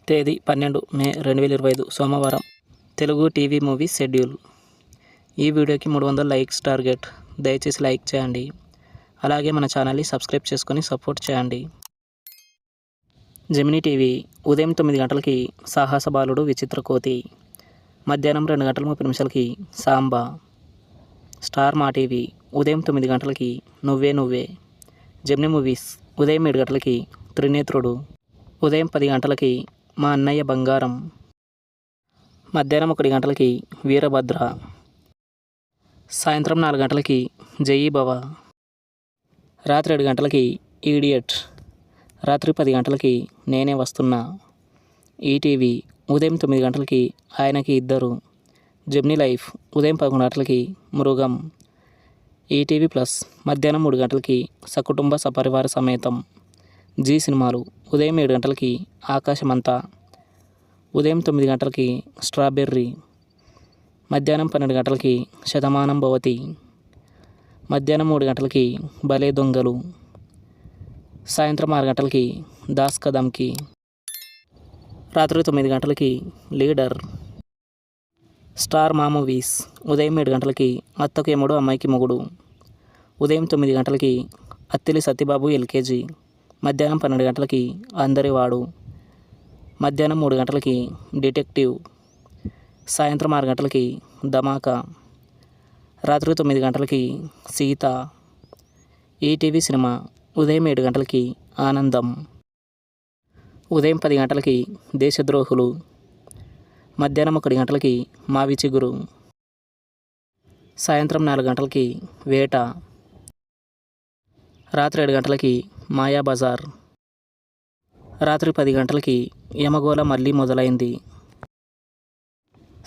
తేదీ 12 మే 2025 సోమవారం. Telugu TV movie schedule. ఈ వీడియోకి 300 లైక్స్ టార్గెట్. దయచేసి లైక్ చేయండి. అలాగే మన ఛానల్ని సబ్స్క్రైబ్ చేసుకొని సపోర్ట్ చేయండి. జెమినీ టీవీ ఉదయం 9 గంటలకి సాహస బాలుడు విచిత్ర కోతి, మధ్యాహ్నం 2 గంటల 30 నిమిషాలకి సాంబా. స్టార్ మా టీవీ ఉదయం 9 గంటలకి నువ్వే నువ్వే. జెమినీ మూవీస్ ఉదయం 7 గంటలకి త్రినేత్రుడు, ఉదయం 10 గంటలకి మా అన్నయ్య బంగారం, మధ్యాహ్నం 1 గంటలకి వీరభద్ర, సాయంత్రం 4 గంటలకి జయీ భవ, రాత్రి 7 గంటలకి ఈడియట్, రాత్రి 10 గంటలకి నేనే వస్తున్నా. ఈటీవీ ఉదయం 9 గంటలకి ఆయనకి ఇద్దరు. జెమినీ లైఫ్ ఉదయం 11 గంటలకి మృగం. ఈటీవీ ప్లస్ మధ్యాహ్నం 3 గంటలకి సకుటుంబ సపరివార సమేతం. జీ సినిమాలు ఉదయం 7 గంటలకి ఆకాశమంతా, ఉదయం 9 గంటలకి స్ట్రాబెర్రీ, మధ్యాహ్నం 12 గంటలకి శతమానం భవతి, మధ్యాహ్నం 3 గంటలకి భలే దొంగలు, సాయంత్రం 6 గంటలకి దాస్ కదమ్కి, రాత్రి 9 గంటలకి లీడర్. స్టార్ మా మూవీస్ ఉదయం 7 గంటలకి అత్తకు ఎముడు అమ్మాయికి మొగుడు, ఉదయం 9 గంటలకి అత్తిలి సత్యబాబు ఎల్కేజీ, మధ్యాహ్నం 12 గంటలకి అందరివాడు, మధ్యాహ్నం 3 గంటలకి డిటెక్టివ్, సాయంత్రం 6 గంటలకి ధమాకా, రాత్రి 9 గంటలకి సీత. ఈటీవీ సినిమా ఉదయం 7 గంటలకి ఆనందం, ఉదయం 10 గంటలకి దేశద్రోహులు, మధ్యాహ్నం 1 గంటలకి మావి చిగురు, సాయంత్రం 4 గంటలకి వేట, రాత్రి 7 గంటలకి మాయాబజార్, రాత్రి 10 గంటలకి యమగోళ మళ్ళీ మొదలైంది.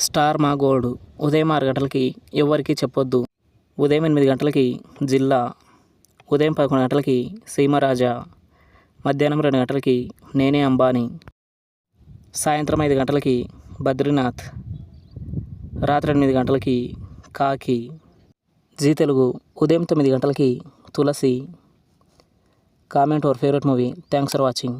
స్టార్ మా గోల్డ్ ఉదయం 6 గంటలకి ఎవ్వరికీ చెప్పొద్దు, ఉదయం 8 గంటలకి జిల్లా, ఉదయం 11 గంటలకి సీమరాజా, మధ్యాహ్నం 2 గంటలకి నేనే అంబానీ, సాయంత్రం 5 గంటలకి బద్రీనాథ్, రాత్రి 8 గంటలకి కాకి. జీ తెలుగు ఉదయం 9 గంటలకి Tulasi. Comment your favourite movie. Thanks for watching.